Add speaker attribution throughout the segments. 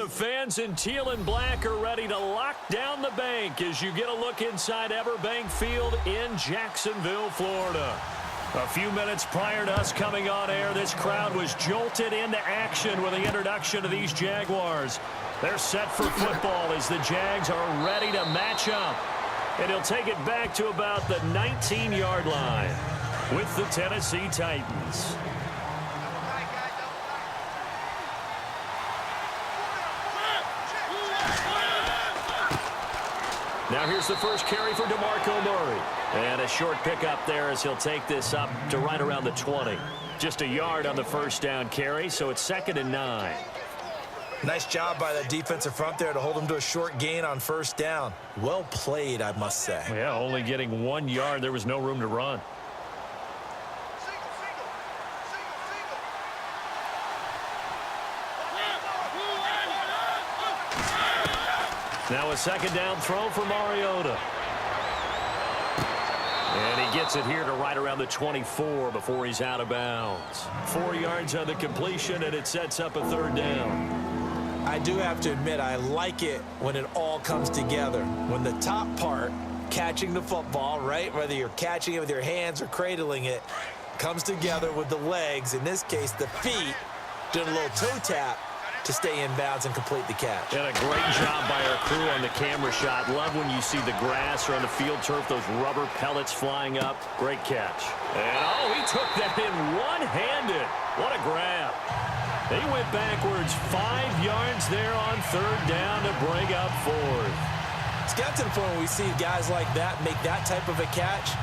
Speaker 1: The fans in teal and black are ready to lock down the bank as you get a look inside Everbank Field in Jacksonville, Florida. A few minutes prior to us coming on air, this crowd was jolted into action with the introduction of these Jaguars. They're set for football as the Jags are ready to match up. And he'll take it back to about the 19-yard line with the Tennessee Titans. Now here's the first carry for DeMarco Murray. And a short pickup there as he'll take this up to right around the 20. Just a yard on the first down carry, so it's 2nd and 9.
Speaker 2: Nice job by the defensive front there to hold him to a short gain on first down. Well played, I must say.
Speaker 1: Yeah, only getting 1 yard. There was no room to run. Now a second down throw for Mariota. And he gets it here to right around the 24 before he's out of bounds. 4 yards on the completion, and it sets up a 3rd down.
Speaker 2: I do have to admit, I like it when it all comes together. When the top part, catching the football, right, whether you're catching it with your hands or cradling it, comes together with the legs, in this case the feet, doing a little toe tap to stay in bounds and complete the catch.
Speaker 1: And a great job by our crew on the camera shot. Love when you see the grass or on the field turf, those rubber pellets flying up. Great catch. And, oh, he took that in one-handed. What a grab. He went backwards 5 yards there on 3rd down to bring up 4th.
Speaker 2: It's got to the point where we see guys like that make that type of a catch.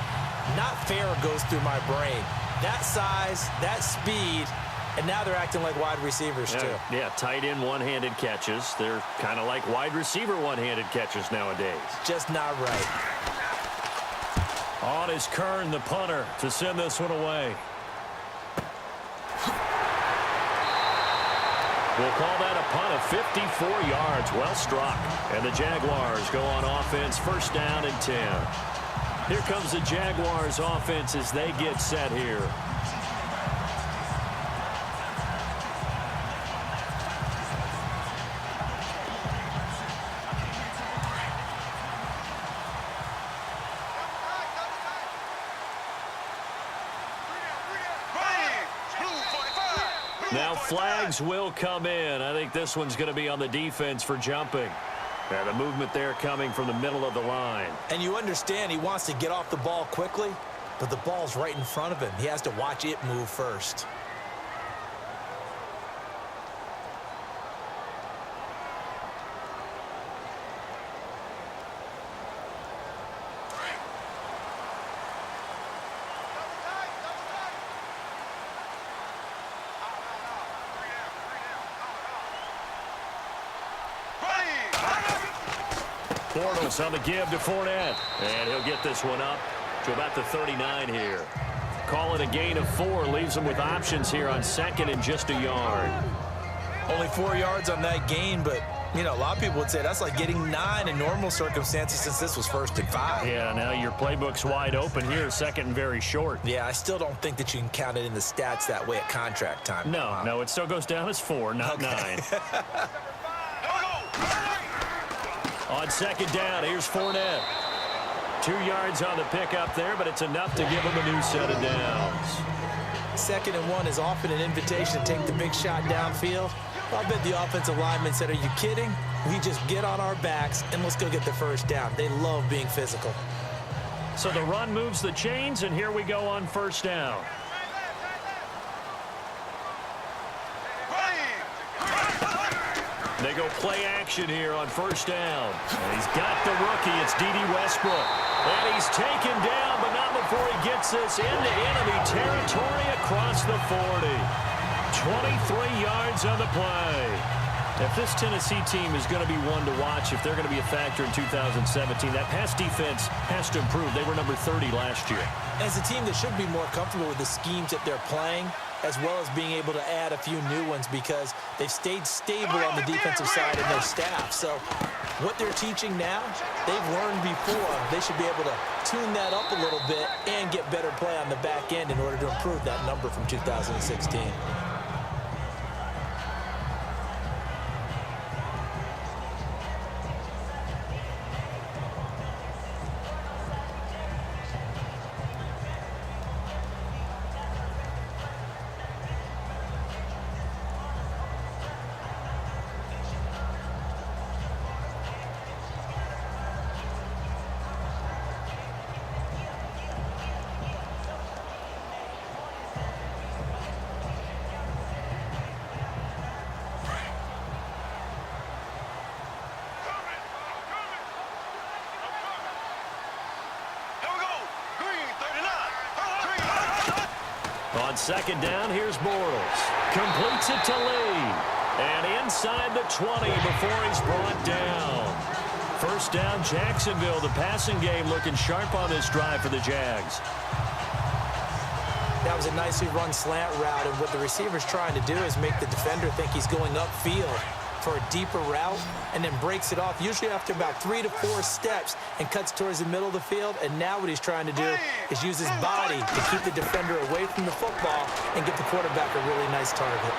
Speaker 2: Not fair goes through my brain. That size, that speed, and now they're acting like wide receivers, too.
Speaker 1: Yeah, tight end one-handed catches. They're kind of like wide receiver one-handed catches nowadays.
Speaker 2: Just not right.
Speaker 1: On is Kern, the punter, to send this one away. We'll call that a punt of 54 yards. Well struck. And the Jaguars go on offense, 1st down and 10. Here comes the Jaguars offense as they get set here. Now flags will come in. I think this one's going to be on the defense for jumping. And the movement there coming from the middle of the line.
Speaker 2: And you understand he wants to get off the ball quickly, but the ball's right in front of him. He has to watch it move first.
Speaker 1: Bortles on the give to Fournette. And he'll get this one up to about the 39 here. Call it a gain of 4. Leaves him with options here on 2nd and just a yard.
Speaker 2: Only 4 yards on that gain, but, you know, a lot of people would say that's like getting 9 in normal circumstances since this was 1st and 5.
Speaker 1: Yeah, now your playbook's wide open here, 2nd and very short.
Speaker 2: Yeah, I still don't think that you can count it in the stats that way at contract time.
Speaker 1: No, it still goes down as 4, not 9. On 2nd down, here's Fournette. 2 yards on the pickup there, but it's enough to give him a new set of downs.
Speaker 2: 2nd and 1 is often an invitation to take the big shot downfield. I bet the offensive lineman said, are you kidding? We just get on our backs and let's go get the 1st down. They love being physical.
Speaker 1: So the run moves the chains, and here we go on 1st down. They go play action here on 1st down. And he's got the rookie. It's D.D. Westbrook. And he's taken down, but not before he gets this into enemy territory across the 40. 23 yards on the play. If this Tennessee team is going to be one to watch, if they're going to be a factor in 2017, that pass defense has to improve. They were number 30 last year.
Speaker 2: As a team that should be more comfortable with the schemes that they're playing, as well as being able to add a few new ones because they've stayed stable on the defensive side of their staff. So what they're teaching now, they've learned before. They should be able to tune that up a little bit and get better play on the back end in order to improve that number from 2016.
Speaker 1: On second down, here's Bortles. Completes it to Lee. And inside the 20 before he's brought down. First down, Jacksonville. The passing game looking sharp on this drive for the Jags.
Speaker 2: That was a nicely run slant route, and what the receiver's trying to do is make the defender think he's going upfield for a deeper route, and then breaks it off, usually after about 3 to 4 steps, and cuts towards the middle of the field. And now what he's trying to do is use his body to keep the defender away from the football and get the quarterback a really nice target.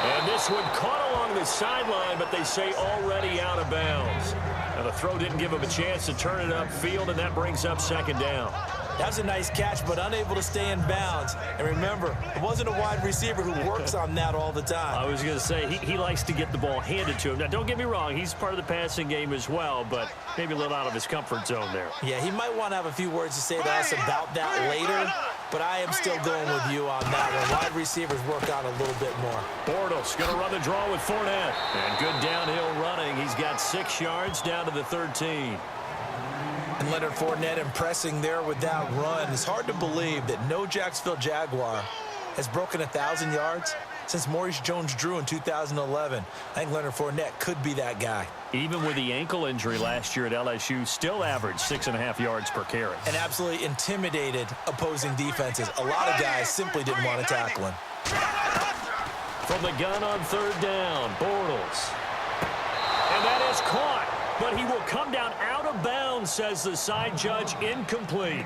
Speaker 1: And this one caught along the sideline, but they say already out of bounds. Now the throw didn't give him a chance to turn it upfield, and that brings up second down.
Speaker 2: That was a nice catch, but unable to stay in bounds. And remember, it wasn't a wide receiver who works on that all the time.
Speaker 1: I was going to say, he likes to get the ball handed to him. Now, don't get me wrong, he's part of the passing game as well, but maybe a little out of his comfort zone there.
Speaker 2: Yeah, he might want to have a few words to say to us about that later, but I am still going with you on that one. Wide receivers work on a little bit more.
Speaker 1: Bortles going to run the draw with Fournette. And good downhill running. He's got 6 yards down to the 13.
Speaker 2: And Leonard Fournette impressing there with that run. It's hard to believe that no Jacksonville Jaguar has broken 1,000 yards since Maurice Jones-Drew in 2011. I think Leonard Fournette could be that guy.
Speaker 1: Even with the ankle injury last year at LSU, still averaged 6.5 yards per carry.
Speaker 2: And absolutely intimidated opposing defenses. A lot of guys simply didn't want to tackle him.
Speaker 1: From the gun on third down, Bortles. And that is caught. But he will come down out of bounds, says the side judge, incomplete.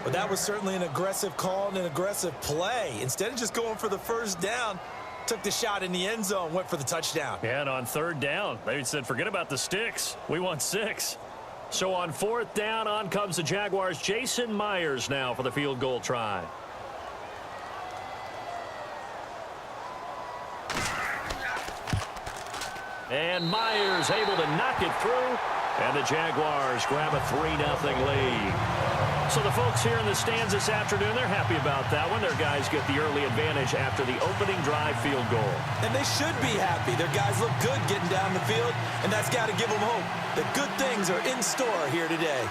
Speaker 2: Well, that was certainly an aggressive call and an aggressive play. Instead of just going for the first down, took the shot in the end zone, went for the touchdown.
Speaker 1: Yeah, and on third down, they said, forget about the sticks. We want 6. So on fourth down, on comes the Jaguars. Jason Myers now for the field goal try. And Myers able to knock it through. And the Jaguars grab a 3-0 lead. So the folks here in the stands this afternoon, they're happy about that one. Their guys get the early advantage after the opening drive field goal.
Speaker 2: And they should be happy. Their guys look good getting down the field, and that's got to give them hope that good things are in store here today.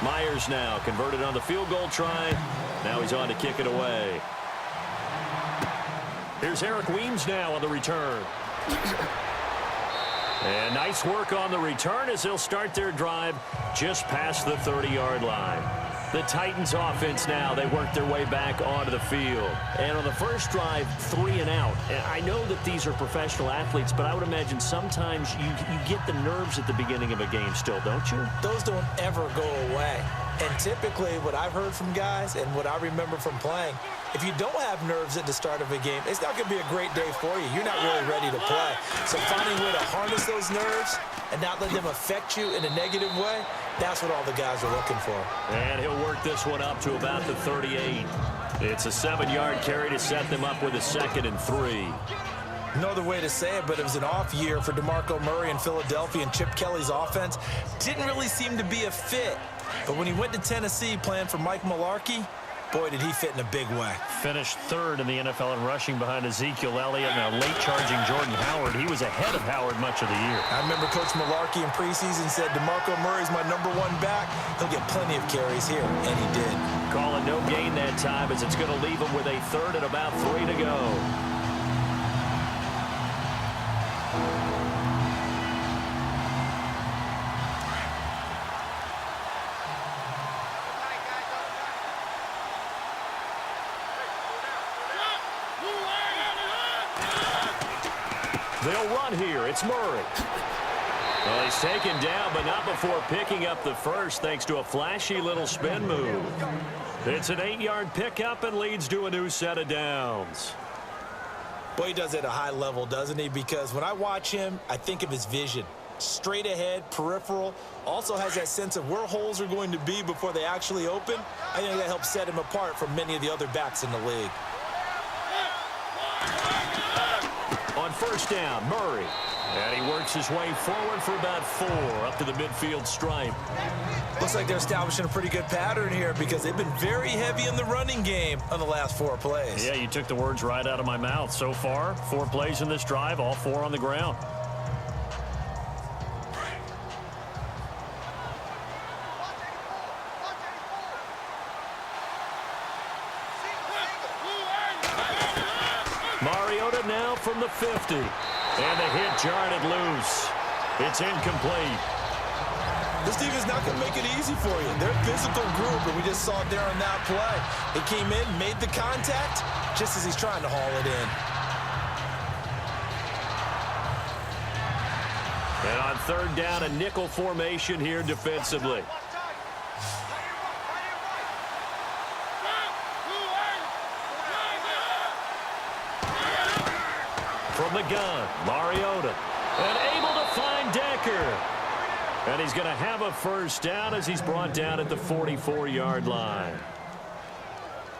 Speaker 1: Myers now converted on the field goal try. Now he's on to kick it away. Here's Eric Weems now on the return. And nice work on the return as they'll start their drive just past the 30-yard line. The Titans offense now, they work their way back onto the field. And on the first drive, 3 and out. And I know that these are professional athletes, but I would imagine sometimes you get the nerves at the beginning of a game still, don't you?
Speaker 2: Those don't ever go away. And typically what I've heard from guys and what I remember from playing, if you don't have nerves at the start of a game, it's not going to be a great day for you. You're not really ready to play. So finding a way to harness those nerves and not let them affect you in a negative way, that's what all the guys are looking for.
Speaker 1: And he'll work this one up to about the 38. It's a 7-yard carry to set them up with a 2nd and 3.
Speaker 2: No other way to say it, but it was an off year for DeMarco Murray in Philadelphia, and Chip Kelly's offense didn't really seem to be a fit. But when he went to Tennessee playing for Mike Mularkey, boy, did he fit in a big way.
Speaker 1: Finished 3rd in the NFL in rushing behind Ezekiel Elliott and a late-charging Jordan Howard. He was ahead of Howard much of the year.
Speaker 2: I remember Coach Mularkey in preseason said, DeMarco Murray's my #1 back. He'll get plenty of carries here, and he did.
Speaker 1: Calling no gain that time as it's going to leave him with a 3rd and about 3 to go. They'll run here. It's Murray. Well, he's taken down, but not before picking up the first thanks to a flashy little spin move. It's an 8-yard pickup and leads to a new set of downs.
Speaker 2: Boy, he does it at a high level, doesn't he? Because when I watch him, I think of his vision. Straight ahead, peripheral, also has that sense of where holes are going to be before they actually open. I think that helps set him apart from many of the other backs in the league.
Speaker 1: On first down, Murray. And he works his way forward for about 4 up to the midfield stripe.
Speaker 2: Looks like they're establishing a pretty good pattern here because they've been very heavy in the running game on the last 4 plays.
Speaker 1: Yeah, you took the words right out of my mouth. So far, 4 plays in this drive, all 4 on the ground. Mariota now from the 50. And the hit jarred it loose. It's incomplete.
Speaker 2: This team is not going to make it easy for you. They're a physical group, and we just saw it there on that play. They came in, made the contact, just as he's trying to haul it in.
Speaker 1: And on 3rd down, a nickel formation here defensively. From the gun, Mariota. And able to find Decker. And he's going to have a first down as he's brought down at the 44-yard line.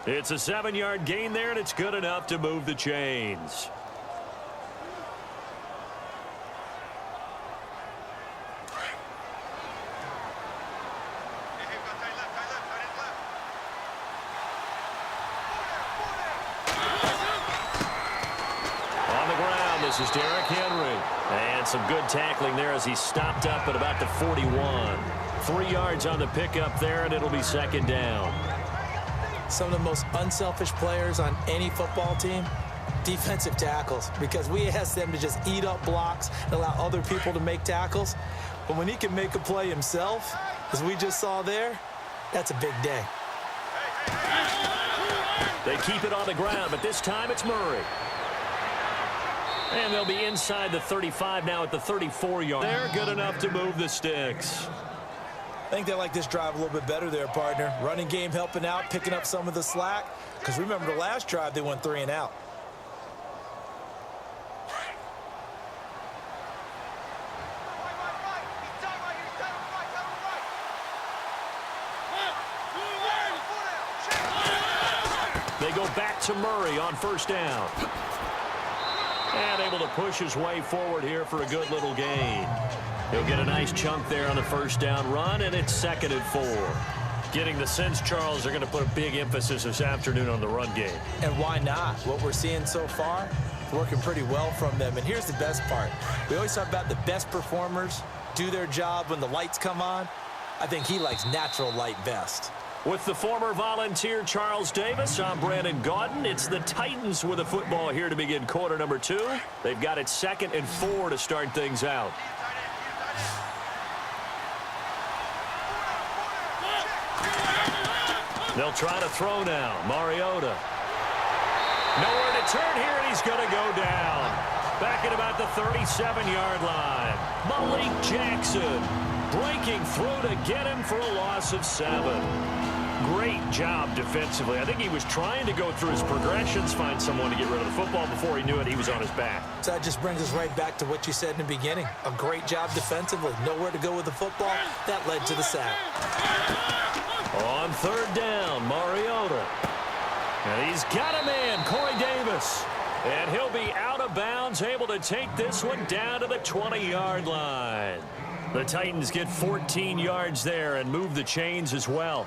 Speaker 1: It's a 7-yard gain there, and it's good enough to move the chains. On the ground, this is Derrick Henry. And some good tackling there as he stopped up at about the 41. 3 yards on the pickup there, and it'll be 2nd down.
Speaker 2: Some of the most unselfish players on any football team, defensive tackles, because we ask them to just eat up blocks and allow other people to make tackles. But when he can make a play himself, as we just saw there, that's a big day.
Speaker 1: They keep it on the ground, but this time it's Murray. And they'll be inside the 35 now at the 34-yard. They're good enough to move the sticks.
Speaker 2: I think they like this drive a little bit better there, partner. Running game helping out, picking up some of the slack. Because remember the last drive, they went 3 and out.
Speaker 1: They go back to Murray on 1st down. And able to push his way forward here for a good little gain. He'll get a nice chunk there on the 1st down run, and it's 2nd and 4. Getting the sense, Charles, they're going to put a big emphasis this afternoon on the run game.
Speaker 2: And why not? What we're seeing so far, working pretty well from them. And here's the best part. We always talk about the best performers do their job when the lights come on. I think he likes natural light best.
Speaker 1: With the former Volunteer Charles Davis, I'm Brandon Gaudin. It's the Titans with a football here to begin quarter number 2. They've got it 2nd and 4 to start things out. They'll try to throw now. Mariota. Nowhere to turn here, and he's going to go down. Back at about the 37-yard line. Malik Jackson breaking through to get him for a loss of 7. Great job defensively. I think he was trying to go through his progressions, find someone to get rid of the football. Before he knew it, he was on his back.
Speaker 2: So that just brings us right back to what you said in the beginning. A great job defensively. Nowhere to go with the football. That led to the sack.
Speaker 1: On 3rd down, Mariota. And he's got a man, Corey Davis. And he'll be out of bounds, able to take this one down to the 20-yard line. The Titans get 14 yards there and move the chains as well.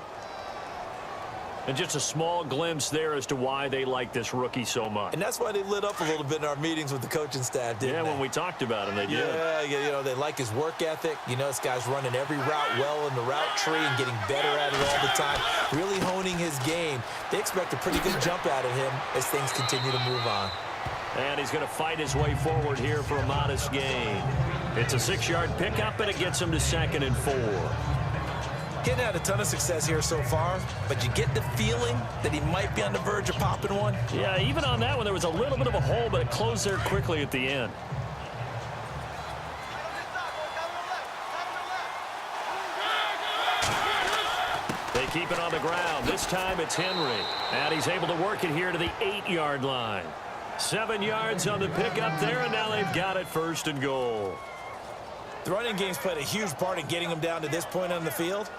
Speaker 1: And just a small glimpse there as to why they like this rookie so much.
Speaker 2: And that's why they lit up a little bit in our meetings with the coaching staff, didn't they?
Speaker 1: When we talked about him, they did.
Speaker 2: Yeah, you know, they like his work ethic. You know, this guy's running every route well in the route tree and getting better at it all the time, really honing his game. They expect a pretty good jump out of him as things continue to move on.
Speaker 1: And he's going to fight his way forward here for a modest gain. It's a 6-yard pickup, and it gets him to 2nd and 4.
Speaker 2: Getting had a ton of success here so far, but you get the feeling that he might be on the verge of popping one.
Speaker 1: Yeah, even on that one, there was a little bit of a hole, but it closed there quickly at the end. They keep it on the ground. This time it's Henry. And he's able to work it here to the 8-yard line. 7 yards on the pickup there, and now they've got it 1st and goal.
Speaker 2: The running game's played a huge part in getting them down to this point on the field.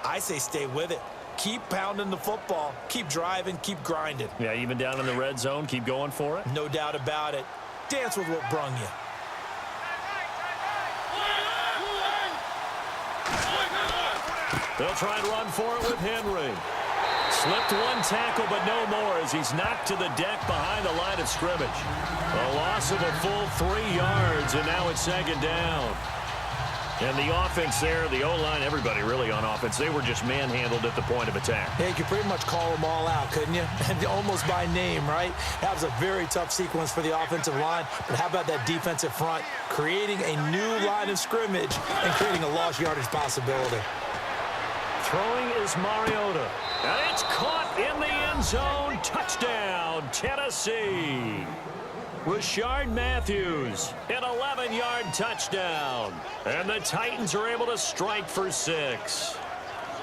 Speaker 2: I say stay with it. Keep pounding the football. Keep driving. Keep grinding.
Speaker 1: Yeah, even down in the red zone, keep going for it.
Speaker 2: No doubt about it. Dance with what brung you.
Speaker 1: They'll try and run for it with Henry. Slipped one tackle, but no more as he's knocked to the deck behind the line of scrimmage. A loss of a full 3 yards, and now it's second down. And the offense there, the O-line, everybody really on offense, they were just manhandled at the point of attack.
Speaker 2: Yeah, you could pretty much call them all out, couldn't you? And almost by name, right? That was a very tough sequence for the offensive line. But how about that defensive front creating a new line of scrimmage and creating a lost yardage possibility?
Speaker 1: Throwing is Mariota. And it's caught in the end zone. Touchdown, Tennessee. Rashard Matthews, an 11-yard touchdown. And the Titans are able to strike for 6.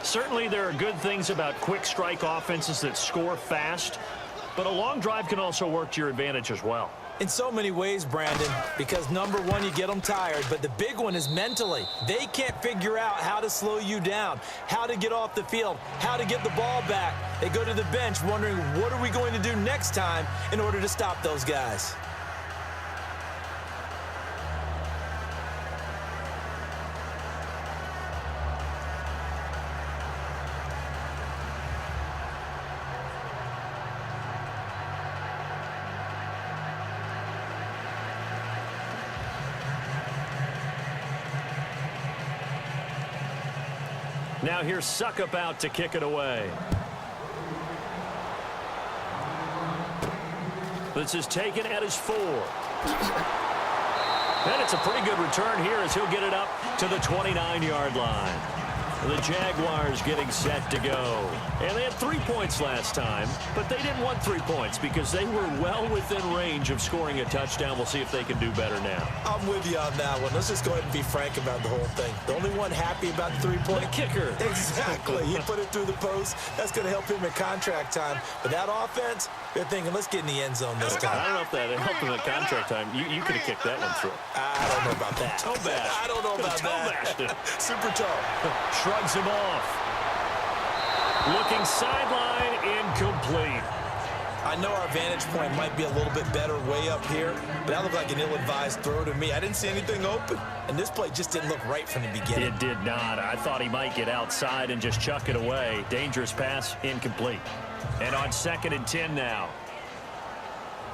Speaker 1: Certainly there are good things about quick strike offenses that score fast, but a long drive can also work to your advantage as well.
Speaker 2: In so many ways, Brandon, because number one, you get them tired, but the big one is mentally. They can't figure out how to slow you down, how to get off the field, how to get the ball back. They go to the bench wondering, what are we going to do next time in order to stop those guys?
Speaker 1: Now here's Suckup out to kick it away. This is taken at his 4. And it's a pretty good return here as he'll get it up to the 29-yard line. The Jaguars getting set to go. And they had 3 points last time, but they didn't want 3 points because they were well within range of scoring a touchdown. We'll see if they can do better now.
Speaker 2: I'm with you on that one. Let's just go ahead and be frank about the whole thing. The only one happy about the 3-point
Speaker 1: the kicker.
Speaker 2: Exactly. He put it through the post. That's going to help him in contract time. But that offense, they're thinking, let's get in the end zone this time.
Speaker 1: I don't know if that helped him in contract time. You could have kicked that one through.
Speaker 2: I don't know about that.
Speaker 1: Toe bash.
Speaker 2: I don't know about that. Super toe.
Speaker 1: Shrugs him off. Looking sideline, incomplete.
Speaker 2: I know our vantage point might be a little bit better way up here, but that looked like an ill-advised throw to me. I didn't see anything open, and this play just didn't look right from the beginning.
Speaker 1: It did not. I thought he might get outside and just chuck it away. Dangerous pass, incomplete. And on 2nd and 10 now.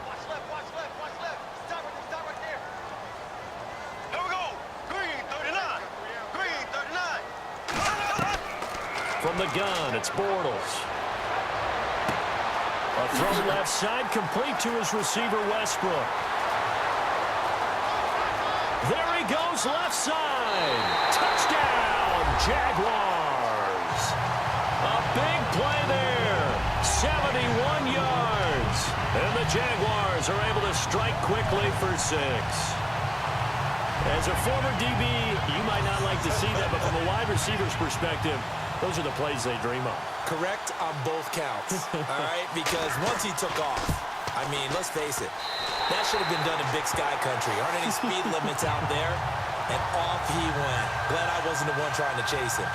Speaker 3: Watch left, watch left, watch left. Stop right there. Here we go. Green 39. Green 39.
Speaker 1: From the gun, it's Bortles. A throw left side, complete to his receiver, Westbrook. There he goes, left side. Touchdown, Jaguars. A big play there. 71 yards. And the Jaguars are able to strike quickly for 6. As a former DB, you might not like to see that, but from a wide receiver's perspective, those are the plays they dream of.
Speaker 2: Correct on both counts, all right? Because once he took off, I mean, let's face it, that should have been done in Big Sky Country. Aren't any speed limits out there? And off he went. Glad I wasn't the one trying to chase him.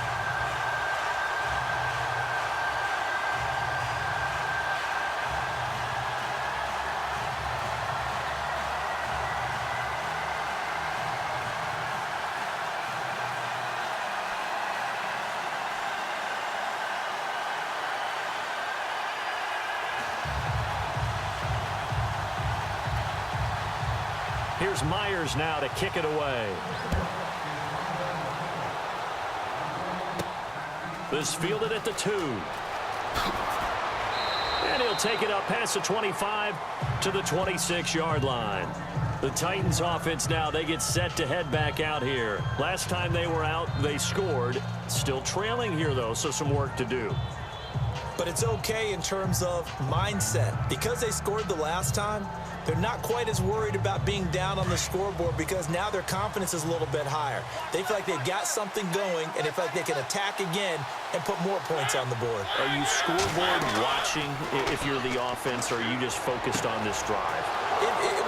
Speaker 1: Here's Myers now to kick it away. This fielded at the 2. And he'll take it up past the 25 to the 26-yard line. The Titans offense now, they get set to head back out here. Last time they were out, they scored. Still trailing here, though, so some work to do.
Speaker 2: But it's okay in terms of mindset. Because they scored the last time, they're not quite as worried about being down on the scoreboard because now their confidence is a little bit higher. They feel like they've got something going, and they feel like they can attack again and put more points on the board.
Speaker 1: Are you scoreboard watching if you're the offense, or are you just focused on this drive?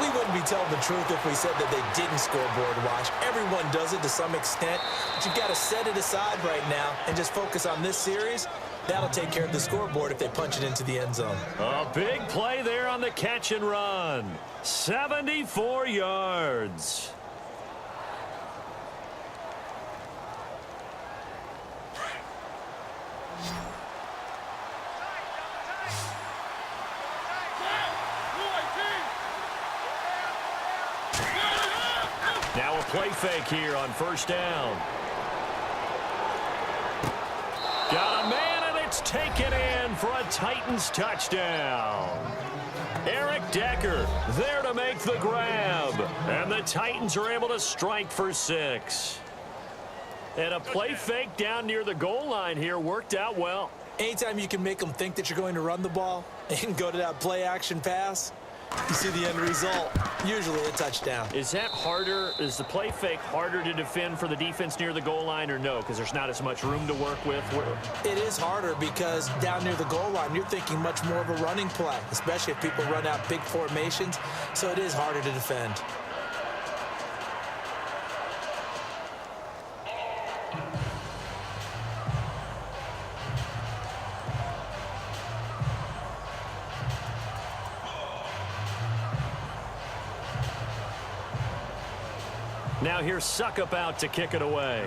Speaker 2: We wouldn't be telling the truth if we said that they didn't scoreboard watch. Everyone does it to some extent, but you've got to set it aside right now and just focus on this series. That'll take care of the scoreboard if they punch it into the end zone.
Speaker 1: A big play there on the catch and run. 74 yards. Now a play fake here on first down. Got a man, and it's taken in for a Titans touchdown. Eric Decker there to make the grab. And the Titans are able to strike for 6. And a play fake down near the goal line here worked out well.
Speaker 2: Anytime you can make them think that you're going to run the ball and go to that play-action pass, you see the end result, usually a touchdown.
Speaker 1: Is that harder? Is the play fake harder to defend for the defense near the goal line or no? Because there's not as much room to work with?
Speaker 2: It is harder because down near the goal line, you're thinking much more of a running play, especially if people run out big formations. So it is harder to defend.
Speaker 1: Now here's Suckup out to kick it away.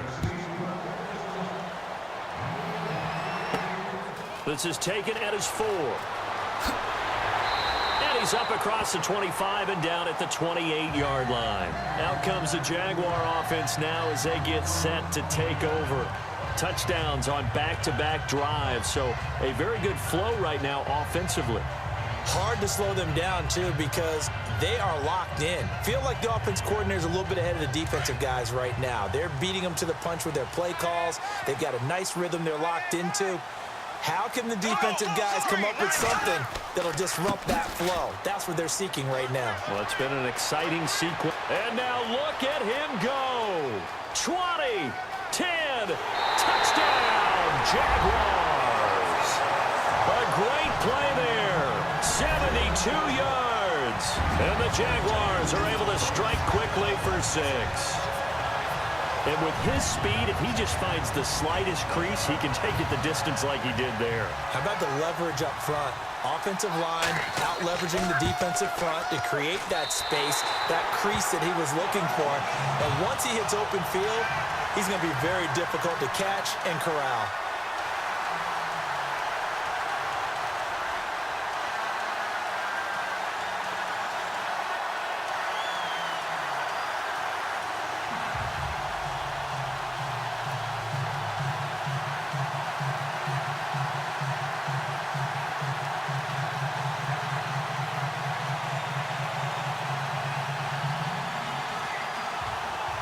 Speaker 1: This is taken at his 4. And he's up across the 25 and down at the 28-yard line. Out comes the Jaguar offense now as they get set to take over. Touchdowns on back-to-back drives, so a very good flow right now offensively.
Speaker 2: Hard to slow them down, too, because they are locked in. Feel like the offense coordinator is a little bit ahead of the defensive guys right now. They're beating them to the punch with their play calls. They've got a nice rhythm they're locked into. How can the defensive guys come up with something that'll disrupt that flow? That's what they're seeking right now.
Speaker 1: Well, it's been an exciting sequence. And now look at him go. 20, 10, touchdown, Jaguars. A great play there. 72 yards. And the Jaguars are able to strike quickly for 6. And with his speed, if he just finds the slightest crease, he can take it the distance like he did there.
Speaker 2: How about the leverage up front? Offensive line out-leveraging the defensive front to create that space, that crease that he was looking for. And once he hits open field, he's going to be very difficult to catch and corral.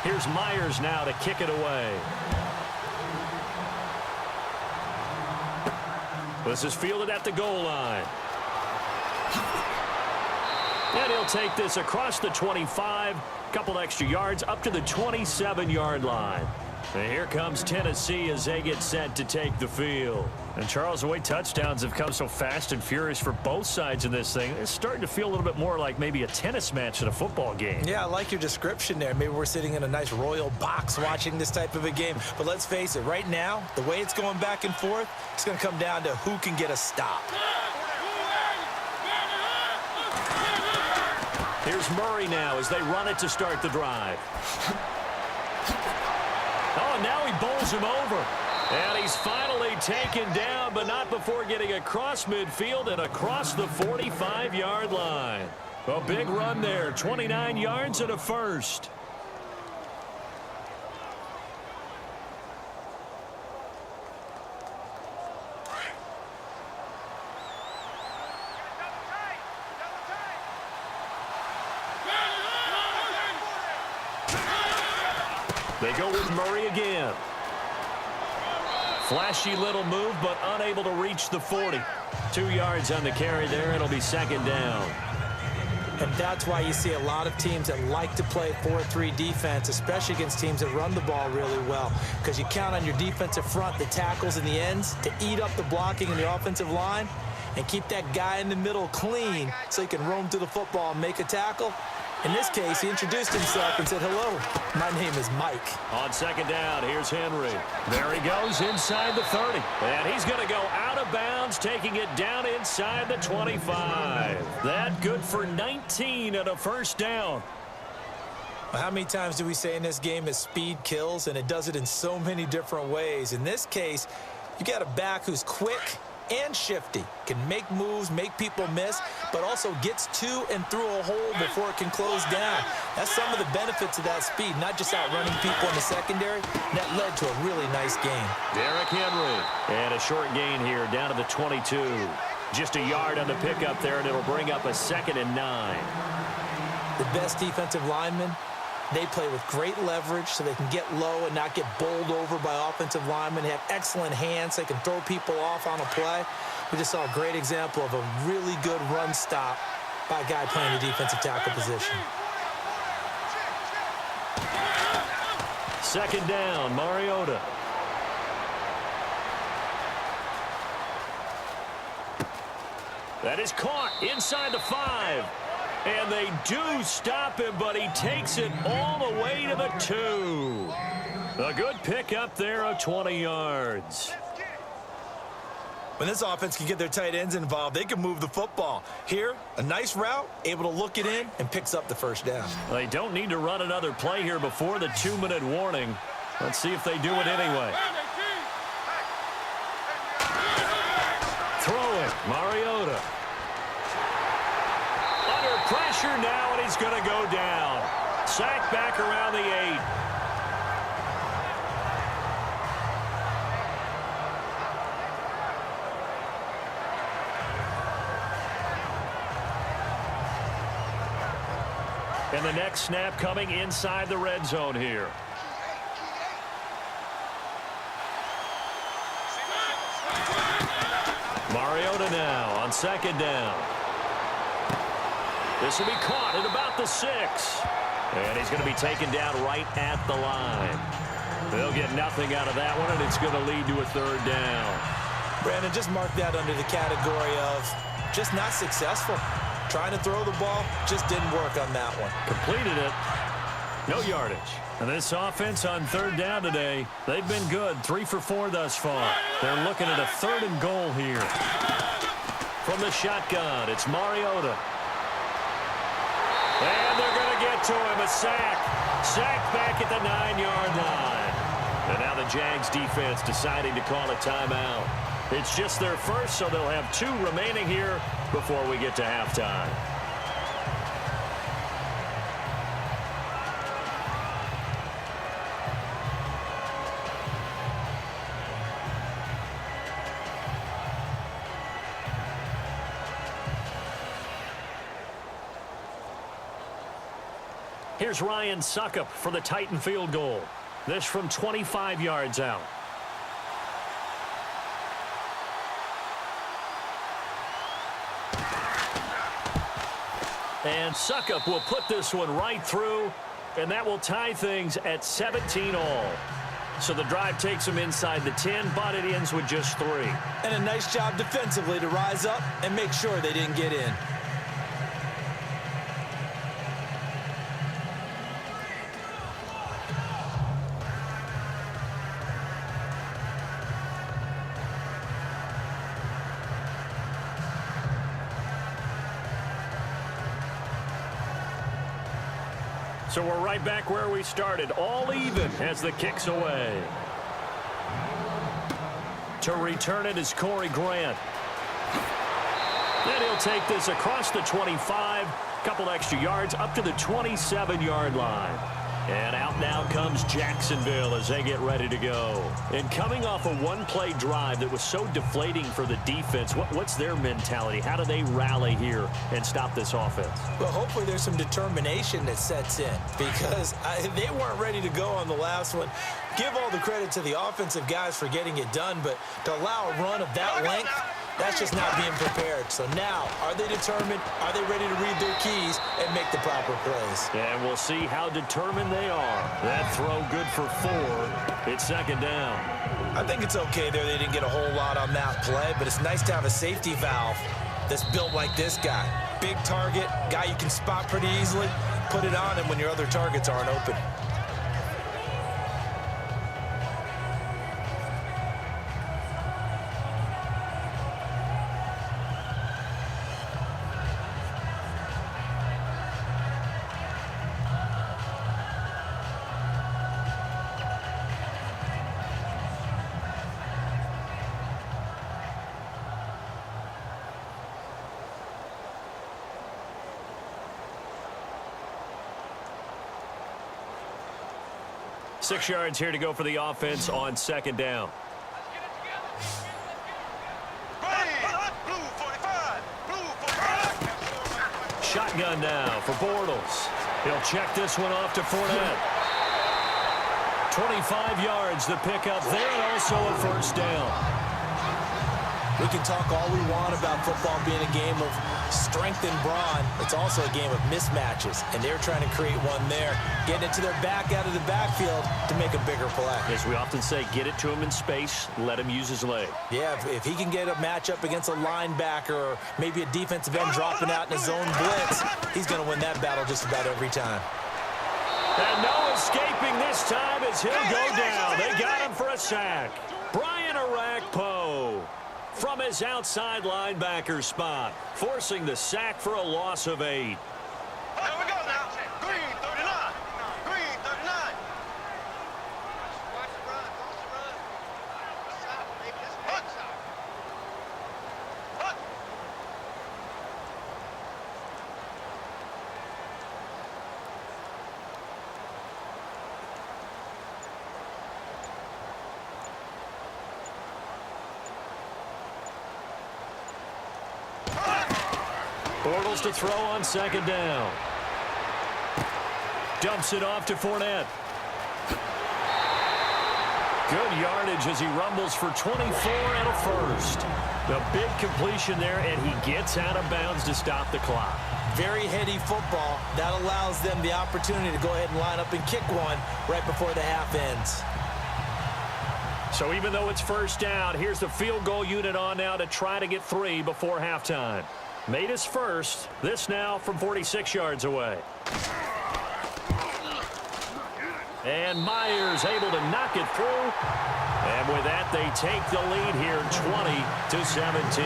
Speaker 1: Here's Myers now to kick it away. This is fielded at the goal line. And he'll take this across the 25, couple extra yards up to the 27-yard line. And here comes Tennessee as they get set to take the field. And Charles, the way touchdowns have come so fast and furious for both sides in this thing, it's starting to feel a little bit more like maybe a tennis match in a football game.
Speaker 2: Yeah, I like your description there. Maybe we're sitting in a nice royal box watching this type of a game. But let's face it, right now, the way it's going back and forth, it's going to come down to who can get a stop.
Speaker 1: Here's Murray now as they run it to start the drive. Oh, now he bowls him over. And he's finally taken down, but not before getting across midfield and across the 45-yard line. A big run there, 29 yards and a first. They go with Murray again. Flashy little move, but unable to reach the 40. 2 yards on the carry there. It'll be second down.
Speaker 2: And that's why you see a lot of teams that like to play 4-3 defense, especially against teams that run the ball really well, because you count on your defensive front, the tackles and the ends, to eat up the blocking in the offensive line and keep that guy in the middle clean so he can roam through the football and make a tackle. In this case, he introduced himself and said, hello, my name is Mike.
Speaker 1: On second down, here's Henry. There he goes inside the 30. And he's going to go out of bounds, taking it down inside the 25. That good for 19 and a first down.
Speaker 2: Well, how many times do we say in this game is speed kills, and it does it in so many different ways. In this case, you got a back who's quick, and shifty. Can make moves, make people miss, but also gets to and through a hole before it can close down. That's some of the benefits of that speed, not just outrunning people in the secondary. That led to a really nice game.
Speaker 1: Derrick Henry. And a short gain here, down to the 22. Just a yard on the pickup there, and it'll bring up a 2nd and 9.
Speaker 2: The best defensive linemen, they play with great leverage so they can get low and not get bowled over by offensive linemen. They have excellent hands. They can throw people off on a play. We just saw a great example of a really good run stop by a guy playing the defensive tackle position.
Speaker 1: 2nd down, Mariota. That is caught inside the 5. And they do stop him, but he takes it all the way to the 2. A good pickup there of 20 yards.
Speaker 2: When this offense can get their tight ends involved, they can move the football. Here, a nice route, able to look it in, and picks up the 1st down.
Speaker 1: They don't need to run another play here before the 2-minute warning. Let's see if they do it anyway. Throw it, Mariota. Under pressure now, and he's going to go down. Sacked back around the 8. And the next snap coming inside the red zone here. Mariota now on 2nd down. This will be caught at about the 6. And he's going to be taken down right at the line. They'll get nothing out of that one, and it's going to lead to a 3rd down.
Speaker 2: Brandon, just mark that under the category of just not successful. Trying to throw the ball, just didn't work on that one.
Speaker 1: Completed it. No yardage. And this offense on 3rd down today, they've been good. 3 for 4 thus far. They're looking at a 3rd and goal here. From the shotgun, it's Mariota. And they're going to get to him. A sack. Sacked back at the 9-yard line. And now the Jags defense deciding to call a timeout. It's just their first, so they'll have 2 remaining here before we get to halftime. Here's Ryan Suckup for the Titan field goal. This from 25 yards out. And Suckup will put this one right through, and that will tie things at 17 all. So the drive takes them inside the 10, but it ends with just 3.
Speaker 2: And a nice job defensively to rise up and make sure they didn't get in.
Speaker 1: So we're right back where we started, all even as the kick's away. To return it is Corey Grant. Then he'll take this across the 25, couple extra yards up to the 27-yard line. And out now comes Jacksonville as they get ready to go. And coming off a one-play drive that was so deflating for the defense, what's their mentality? How do they rally here and stop this offense?
Speaker 2: Well, hopefully there's some determination that sets in because they weren't ready to go on the last one. Give all the credit to the offensive guys for getting it done, but to allow a run of that length, that's just not being prepared. So now, are they determined? Are they ready to read their keys and make the proper plays?
Speaker 1: And we'll see how determined they are. That throw good for 4. It's 2nd down.
Speaker 2: I think it's okay there. They didn't get a whole lot on that play, but it's nice to have a safety valve that's built like this guy. Big target, guy you can spot pretty easily. Put it on him when your other targets aren't open.
Speaker 1: 6 yards here to go for the offense on second down. Shotgun now for Bortles. He'll check this one off to Fournette. 25 yards the pickup there, and also a first down.
Speaker 2: We can talk all we want about football being a game of strength and brawn. It's also a game of mismatches, and they're trying to create one there, getting it to their back out of the backfield to make a bigger play.
Speaker 1: As we often say, get it to him in space, let him use his leg.
Speaker 2: Yeah, if he can get a matchup against a linebacker or maybe a defensive end dropping out in a zone blitz, he's going to win that battle just about every time.
Speaker 1: And no escaping this time as he'll go down. They got him for a sack. Brian Arakpo from his outside linebacker spot, forcing the sack for a loss of 8.
Speaker 3: There we go now. Green 39. Green 39. Watch the run. Watch the run. Stop, baby. This is stop.
Speaker 1: Bortles to throw on second down. Dumps it off to Fournette. Good yardage as he rumbles for 24 and a first. The big completion there, and he gets out of bounds to stop the clock.
Speaker 2: Very heady football. That allows them the opportunity to go ahead and line up and kick one right before the half ends.
Speaker 1: So even though it's first down, here's the field goal unit on now to try to get 3 before halftime. Made his first. This now from 46 yards away. And Myers able to knock it through. And with that, they take the lead here 20-17.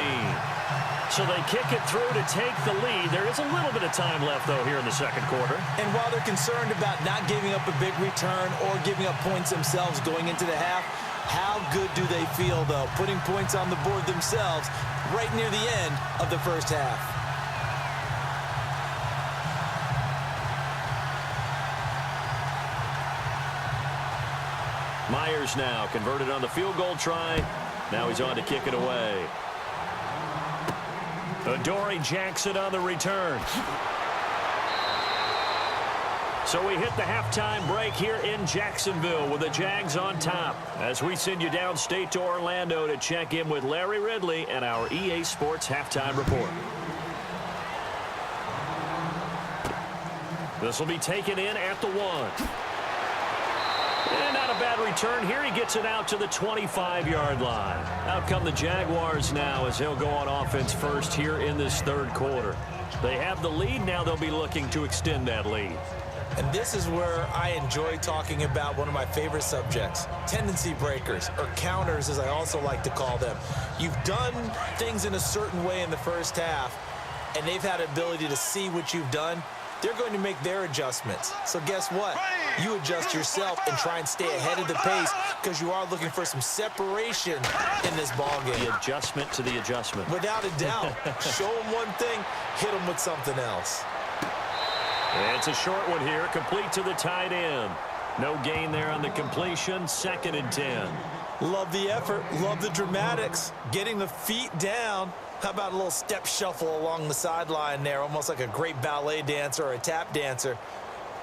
Speaker 1: So they kick it through to take the lead. There is a little bit of time left, though, here in the second quarter.
Speaker 2: And while they're concerned about not giving up a big return or giving up points themselves going into the half, how good do they feel, though, putting points on the board themselves right near the end of the first half?
Speaker 1: Myers now converted on the field goal try. Now he's on to kick it away. Adoree Jackson on the return. So we hit the halftime break here in Jacksonville with the Jags on top as we send you downstate to Orlando to check in with Larry Ridley and our EA Sports halftime report. This will be taken in at the 1. And not a bad return here. He gets it out to the 25-yard line. Out come the Jaguars now as he'll go on offense first here in this third quarter. They have the lead. Now they'll be looking to extend that lead.
Speaker 2: And this is where I enjoy talking about one of my favorite subjects, tendency breakers, or counters as I also like to call them. You've done things in a certain way in the first half, and they've had the ability to see what you've done. They're going to make their adjustments. So guess what? You adjust yourself and try and stay ahead of the pace because you are looking for some separation in this ball game.
Speaker 1: The adjustment to the adjustment.
Speaker 2: Without a doubt. Show them one thing, hit them with something else.
Speaker 1: And it's a short one here, complete to the tight end. No gain there on the completion, 2nd and 10.
Speaker 2: Love the effort, love the dramatics, getting the feet down. How about a little step shuffle along the sideline there, almost like a great ballet dancer or a tap dancer.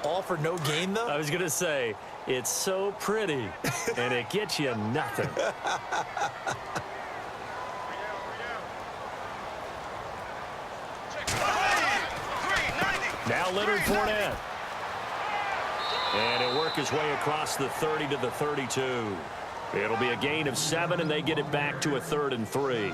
Speaker 2: All for no gain, though?
Speaker 1: I was going to say, it's so pretty, and it gets you nothing. Now Leonard Fournette. And he'll work his way across the 30 to the 32. It'll be a gain of 7, and they get it back to a 3rd and 3.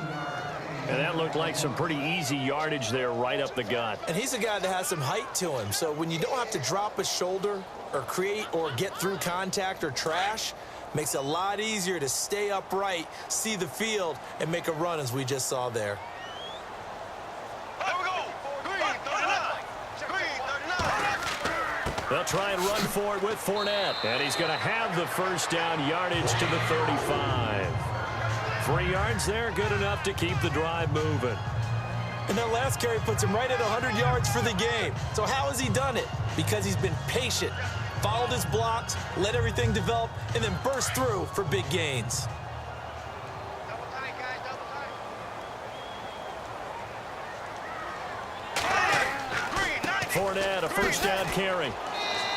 Speaker 1: And that looked like some pretty easy yardage there right up the gut.
Speaker 2: And he's a guy that has some height to him. So when you don't have to drop a shoulder or create or get through contact or trash, makes it a lot easier to stay upright, see the field, and make a run as we just saw there.
Speaker 3: There we go. Green 39. Green 39.
Speaker 1: They'll try and run for it with Fournette. And he's going to have the first down, yardage to the 35. 3 yards there, good enough to keep the drive moving.
Speaker 2: And that last carry puts him right at 100 yards for the game. So how has he done it? Because he's been patient, followed his blocks, let everything develop, and then burst through for big gains.
Speaker 3: Double tight, guys, double tight.
Speaker 1: Fournette, a first down carry.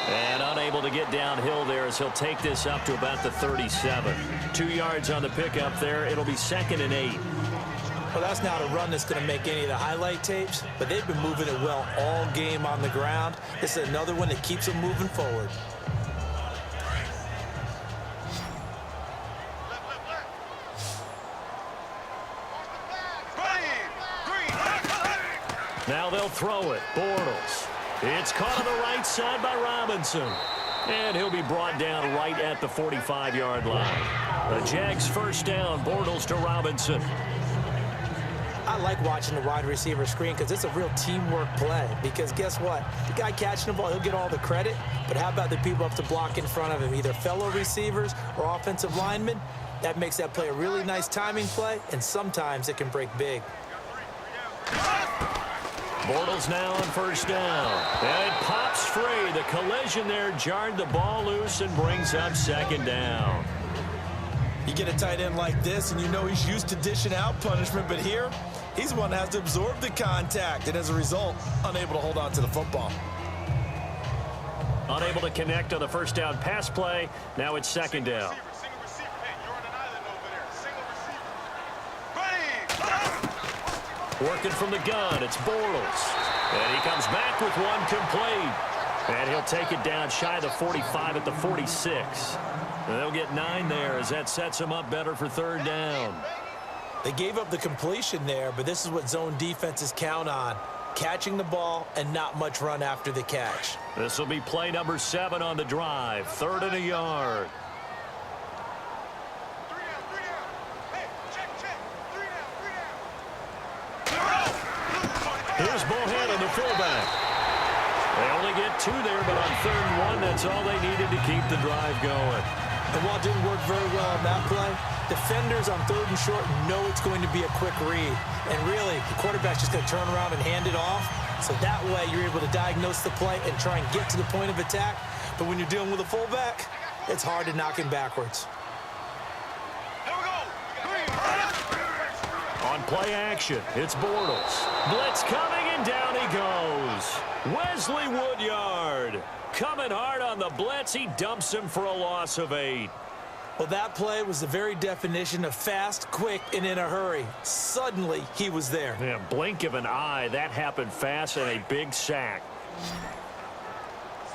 Speaker 1: And unable to get downhill there as he'll take this up to about the 37. 2 yards on the pickup there. It'll be 2nd and 8.
Speaker 2: Well, that's not a run that's going to make any of the highlight tapes, but they've been moving it well all game on the ground. This is another one that keeps them moving forward.
Speaker 1: Now they'll throw it. Bortles. It's caught on the right side by Robinson. And he'll be brought down right at the 45-yard line. The Jags first down. Bortles to Robinson.
Speaker 2: I like watching the wide receiver screen because it's a real teamwork play. Because guess what? The guy catching the ball, he'll get all the credit. But how about the people up to block in front of him, either fellow receivers or offensive linemen? That makes that play a really nice timing play, and sometimes it can break big.
Speaker 1: Bortles now on first down. And it pops free. The collision there jarred the ball loose and brings up 2nd down.
Speaker 2: You get a tight end like this, and you know he's used to dishing out punishment, but here, he's the one that has to absorb the contact, and as a result, unable to hold on to the football.
Speaker 1: Unable to connect on the first down pass play. Now it's 2nd down.
Speaker 3: Single receiver. Hey, you're on an island over there. Single receiver. Ready.
Speaker 1: Working from the gun, it's Bortles. And he comes back with one complete. And he'll take it down shy of the 45 at the 46. And they'll get 9 there as that sets them up better for 3rd down.
Speaker 2: They gave up the completion there, but this is what zone defenses count on. Catching the ball and not much run after the catch.
Speaker 1: This will be play number 7 on the drive. 3rd and a yard.
Speaker 3: 3 down. Hey, check. 3 down.
Speaker 1: Here's Bohan on the fullback. They only get 2 there, but on 3rd and 1, that's all they needed to keep the drive going.
Speaker 2: And while it didn't work very well on that play, defenders on 3rd and short know it's going to be a quick read. And really, the quarterback's just going to turn around and hand it off. So that way, you're able to diagnose the play and try and get to the point of attack. But when you're dealing with a fullback, it's hard to knock him backwards.
Speaker 3: Here we go.
Speaker 1: On play action, it's Bortles. Blitz coming, and down he goes. Wesley Woodyard coming hard on the blitz. He dumps him for a loss of 8.
Speaker 2: Well, that play was the very definition of fast, quick, and in a hurry. Suddenly, he was there.
Speaker 1: Yeah, blink of an eye. That happened fast and a big sack.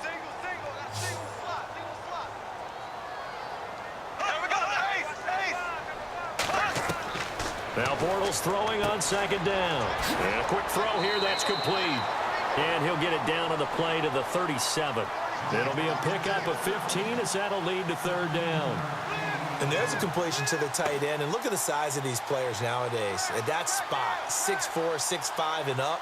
Speaker 3: Single. That's single slot. There we go. Ace.
Speaker 1: Now Bortles throwing on 2nd down. And a quick throw here. That's complete. And he'll get it down on the play to the 37. It'll be a pickup of 15 as that'll lead to 3rd down.
Speaker 2: And there's a completion to the tight end. And look at the size of these players nowadays. At that spot, 6'4", 6'5", and up.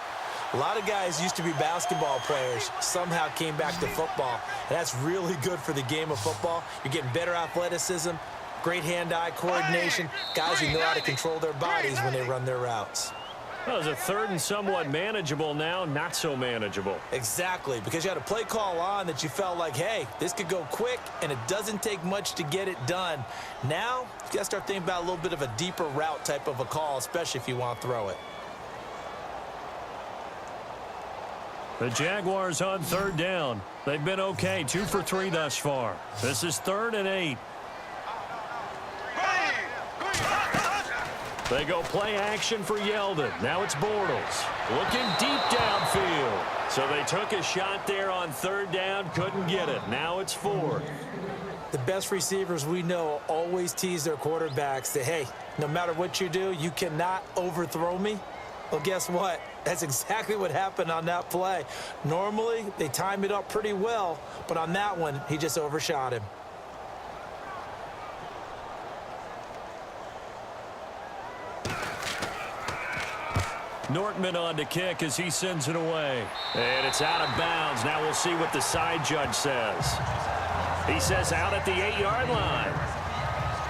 Speaker 2: A lot of guys used to be basketball players, somehow came back to football. And that's really good for the game of football. You're getting better athleticism, great hand-eye coordination, guys who know how to control their bodies when they run their routes.
Speaker 1: Well, it's a 3rd and somewhat manageable now, not so manageable.
Speaker 2: Exactly, because you had a play call on that you felt like, hey, this could go quick, and it doesn't take much to get it done. Now, you got to start thinking about a little bit of a deeper route type of a call, especially if you want to throw it.
Speaker 1: The Jaguars on 3rd down. They've been okay, 2 for 3 thus far. This is 3rd and 8. They go play action for Yeldon. Now it's Bortles. Looking deep downfield. So they took a shot there on 3rd down, couldn't get it. Now it's 4th.
Speaker 2: The best receivers we know always tease their quarterbacks that, hey, no matter what you do, you cannot overthrow me. Well, guess what? That's exactly what happened on that play. Normally, they time it up pretty well, but on that one, he just overshot him.
Speaker 1: Nortman on to kick as he sends it away. And it's out of bounds. Now we'll see what the side judge says. He says out at the 8-yard line.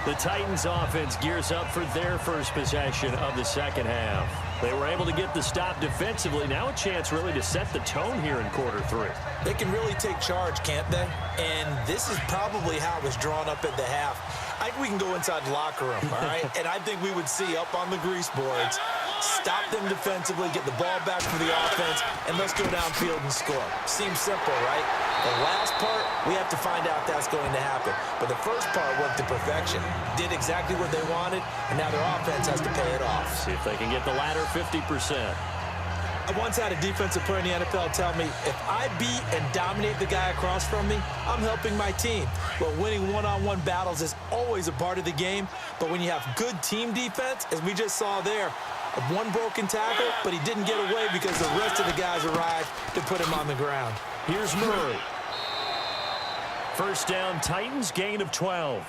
Speaker 1: The Titans offense gears up for their first possession of the 2nd half. They were able to get the stop defensively. Now a chance really to set the tone here in quarter 3.
Speaker 2: They can really take charge, can't they? And this is probably how it was drawn up at the half. I think we can go inside the locker room, all right? And I think we would see up on the grease boards, stop them defensively, get the ball back for the offense, and let's go downfield and score. Seems simple, right? The last part, we have to find out that's going to happen. But the first part worked to perfection. Did exactly what they wanted, and now their offense has to pay it off.
Speaker 1: See if they can get the latter 50%.
Speaker 2: I once had a defensive player in the NFL tell me, if I beat and dominate the guy across from me, I'm helping my team. Well, winning one-on-one battles is always a part of the game, but when you have good team defense, as we just saw there, one broken tackle, but he didn't get away because the rest of the guys arrived to put him on the ground.
Speaker 1: Here's Murray. First down, Titans, gain of 12.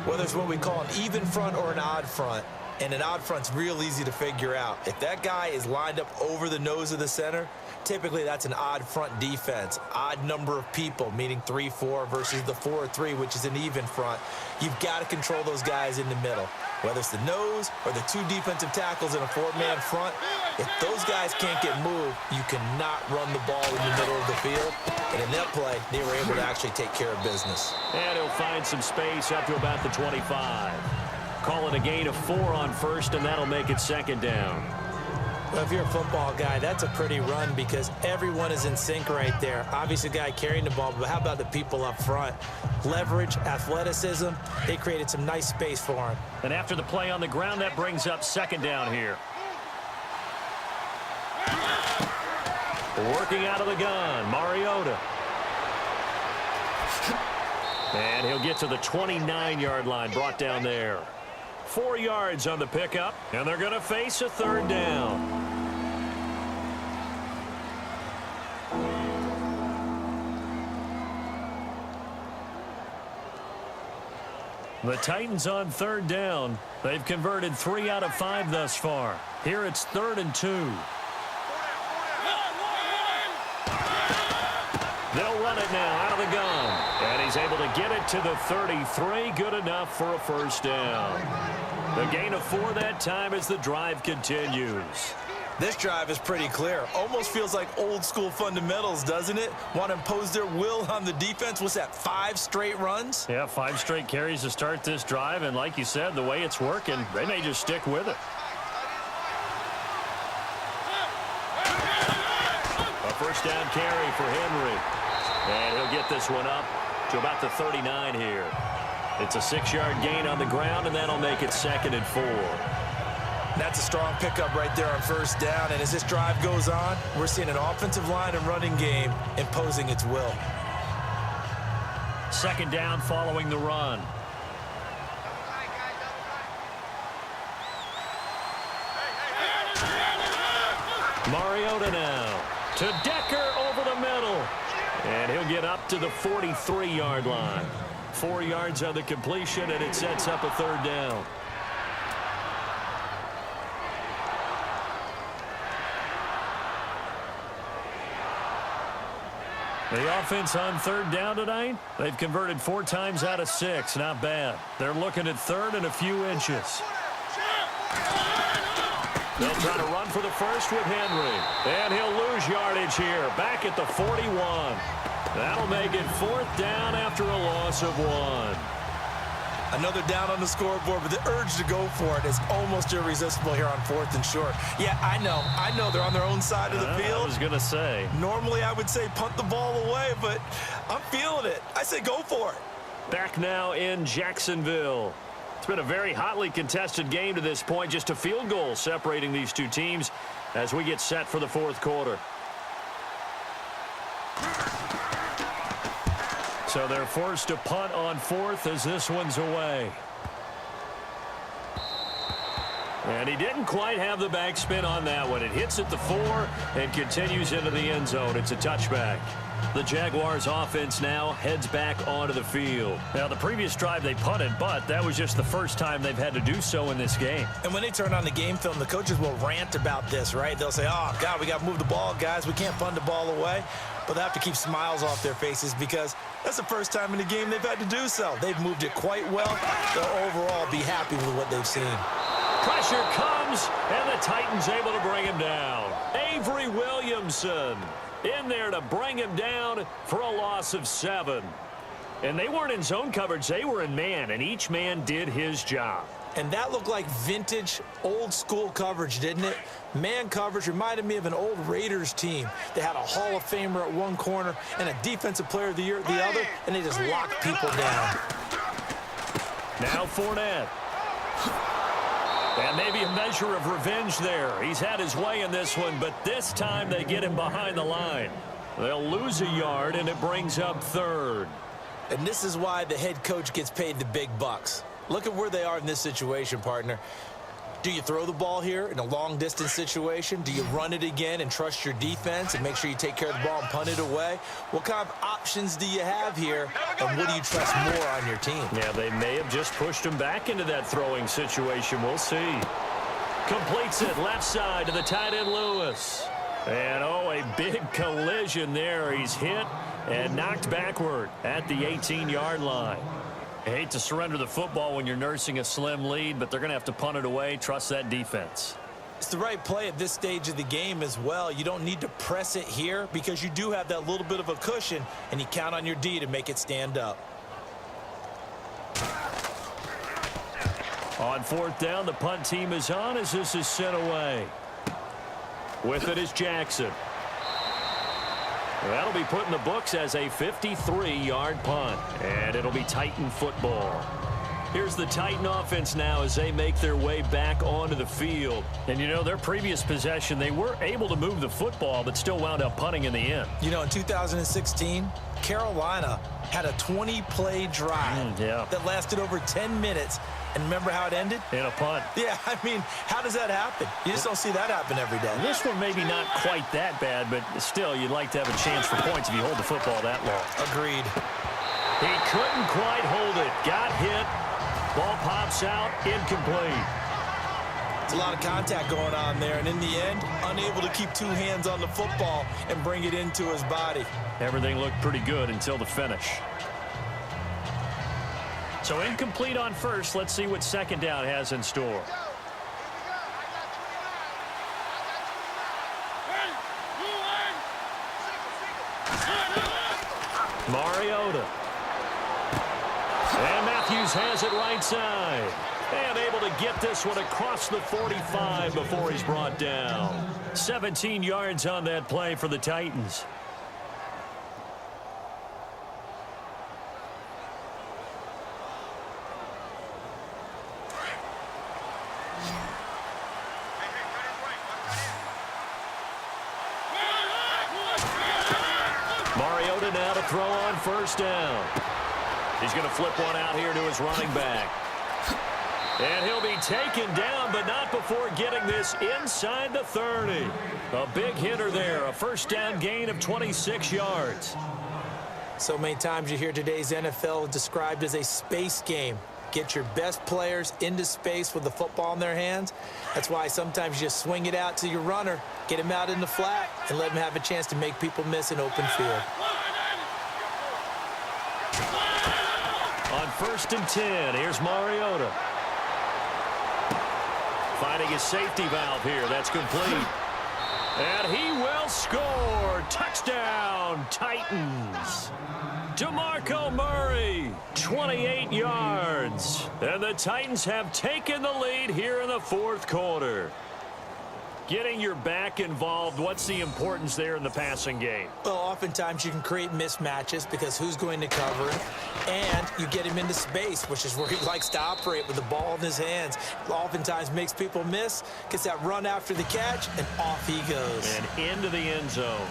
Speaker 2: Whether it's what we call an even front or an odd front, and an odd front's real easy to figure out. If that guy is lined up over the nose of the center, typically that's an odd front defense. Odd number of people, meaning 3-4 versus the 4-3, which is an even front. You've got to control those guys in the middle. Whether it's the nose or the two defensive tackles in a 4-man front, if those guys can't get moved, you cannot run the ball in the middle of the field. And in that play, they were able to actually take care of business.
Speaker 1: And he'll find some space up to about the 25. Call it a gain of 4 on first, and that'll make it second down.
Speaker 2: Well, if you're a football guy, that's a pretty run because everyone is in sync right there. Obviously, the guy carrying the ball, but how about the people up front? Leverage, athleticism, they created some nice space for him.
Speaker 1: And after the play on the ground, that brings up second down here. Working out of the gun, Mariota. And he'll get to the 29-yard line, brought down there. 4 yards on the pickup, and they're going to face a third down. The Titans on third down. They've converted 3 out of 5 thus far. Here it's 3rd and 2. They'll run it now out of the gun. And he's able to get it to the 33. Good enough for a first down. The gain of 4 that time as the drive continues.
Speaker 2: This drive is pretty clear. Almost feels like old school fundamentals, doesn't it? Want to impose their will on the defense. What's that, 5 straight runs?
Speaker 1: Yeah, 5 straight carries to start this drive. And like you said, the way it's working, they may just stick with it. A first down carry for Henry. And he'll get this one up to about the 39 here. It's a 6-yard gain on the ground, and that'll make it 2nd and 4.
Speaker 2: That's a strong pickup right there on first down. And as this drive goes on, we're seeing an offensive line and running game imposing its will.
Speaker 1: Second down following the run. Mariota now to Decker over the middle. And he'll get up to the 43-yard line. 4 yards on the completion, and it sets up a third down. The offense on third down tonight, they've converted 4 times out of 6. Not bad. They're looking at 3rd and a few inches. They'll try to run for the first with Henry. And he'll lose yardage here. Back at the 41. That'll make it 4th down after a loss of 1.
Speaker 2: Another down on the scoreboard, but the urge to go for it is almost irresistible here on 4th and short. Yeah, I know they're on their own side of the field.
Speaker 1: I was going to say.
Speaker 2: Normally I would say punt the ball away, but I'm feeling it. I say go for it.
Speaker 1: Back now in Jacksonville. It's been a very hotly contested game to this point. Just a field goal separating these two teams as we get set for the 4th quarter. So they're forced to punt on 4th as this one's away. And he didn't quite have the backspin on that one. It hits at the 4 and continues into the end zone. It's a touchback. The Jaguars offense now heads back onto the field. Now, the previous drive they punted, but that was just the first time they've had to do so in this game.
Speaker 2: And when they turn on the game film, the coaches will rant about this, right? They'll say, oh, God, we got to move the ball, guys. We can't punt the ball away. But they have to keep smiles off their faces because that's the first time in the game they've had to do so. They've moved it quite well. They'll overall be happy with what they've seen.
Speaker 1: Pressure comes, and the Titans able to bring him down. Avery Williamson in there to bring him down for a loss of 7. And they weren't in zone coverage. They were in man, and each man did his job.
Speaker 2: And that looked like vintage, old-school coverage, didn't it? Man coverage reminded me of an old Raiders team. They had a Hall of Famer at one corner and a Defensive Player of the Year at the other, and they just locked people down.
Speaker 1: Now Fournette. And maybe a measure of revenge there. He's had his way in this one, but this time they get him behind the line. They'll lose a yard, and it brings up 3rd.
Speaker 2: And this is why the head coach gets paid the big bucks. Look at where they are in this situation, partner. Do you throw the ball here in a long-distance situation? Do you run it again and trust your defense and make sure you take care of the ball and punt it away? What kind of options do you have here, and what do you trust more on your team?
Speaker 1: Yeah, they may have just pushed him back into that throwing situation. We'll see. Completes it left side to the tight end, Lewis. And, oh, a big collision there. He's hit and knocked backward at the 18-yard line. I hate to surrender the football when you're nursing a slim lead, but they're going to have to punt it away. Trust that defense.
Speaker 2: It's the right play at this stage of the game as well. You don't need to press it here because you do have that little bit of a cushion, and you count on your D to make it stand up.
Speaker 1: On 4th down, the punt team is on as this is sent away. With it is Jackson. That'll be put in the books as a 53-yard punt, and it'll be Titan football. Here's the Titan offense now as they make their way back onto the field. And, you know, their previous possession, they were able to move the football but still wound up punting in the end.
Speaker 2: You know, in 2016, Carolina had a 20-play drive that lasted over 10 minutes. And remember how it ended?
Speaker 1: In a punt.
Speaker 2: Yeah, I mean, how does that happen? You just don't see that happen every day.
Speaker 1: This one maybe not quite that bad, but still, you'd like to have a chance for points if you hold the football that long.
Speaker 2: Agreed.
Speaker 1: He couldn't quite hold it. Got hit. Ball pops out. Incomplete.
Speaker 2: It's a lot of contact going on there, and in the end, unable to keep 2 hands on the football and bring it into his body.
Speaker 1: Everything looked pretty good until the finish. So incomplete on first. Let's see what 2nd down has in store. Mariota. And Matthews has it right side. And able to get this one across the 45 before he's brought down. 17 yards on that play for the Titans. Mariota now to throw on 1st down. He's going to flip one out here to his running back. And he'll be taken down, but not before getting this inside the 30. A big hitter there, a 1st down gain of 26 yards.
Speaker 2: So many times you hear today's NFL described as a space game. Get your best players into space with the football in their hands. That's why sometimes you just swing it out to your runner, get him out in the flat, and let him have a chance to make people miss an open field.
Speaker 1: On 1st and 10, here's Mariota. Finding his safety valve here. That's complete. And he will score. Touchdown, Titans. DeMarco Murray, 28 yards. And the Titans have taken the lead here in the 4th quarter. Getting your back involved, what's the importance there in the passing game?
Speaker 2: Well, oftentimes you can create mismatches because who's going to cover it, and you get him into space, which is where he likes to operate with the ball in his hands. Oftentimes makes people miss, gets that run after the catch, and off he goes.
Speaker 1: And into the end zone.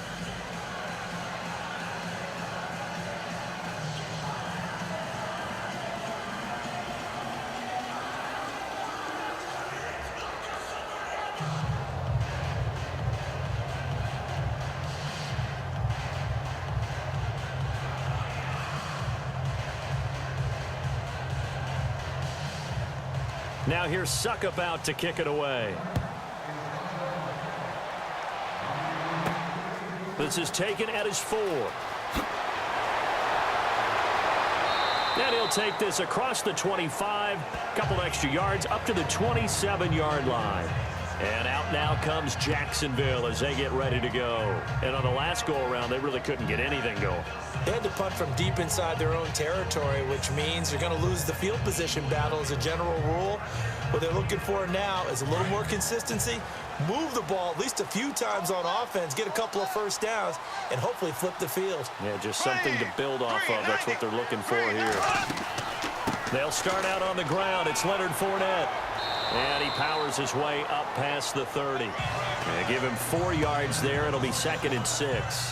Speaker 1: Now here's Suckup out to kick it away. This is taken at his 4. And he'll take this across the 25, a couple extra yards up to the 27-yard line. And out now comes Jacksonville as they get ready to go. And on the last go-around, they really couldn't get anything going.
Speaker 2: They had to punt from deep inside their own territory, which means you're going to lose the field position battle as a general rule. What they're looking for now is a little more consistency, move the ball at least a few times on offense, get a couple of first downs, and hopefully flip the field.
Speaker 1: Yeah, just something to build off of. That's what they're looking for here. They'll start out on the ground. It's Leonard Fournette. And he powers his way up past the 30. And give him 4 yards there. It'll be 2nd and 6.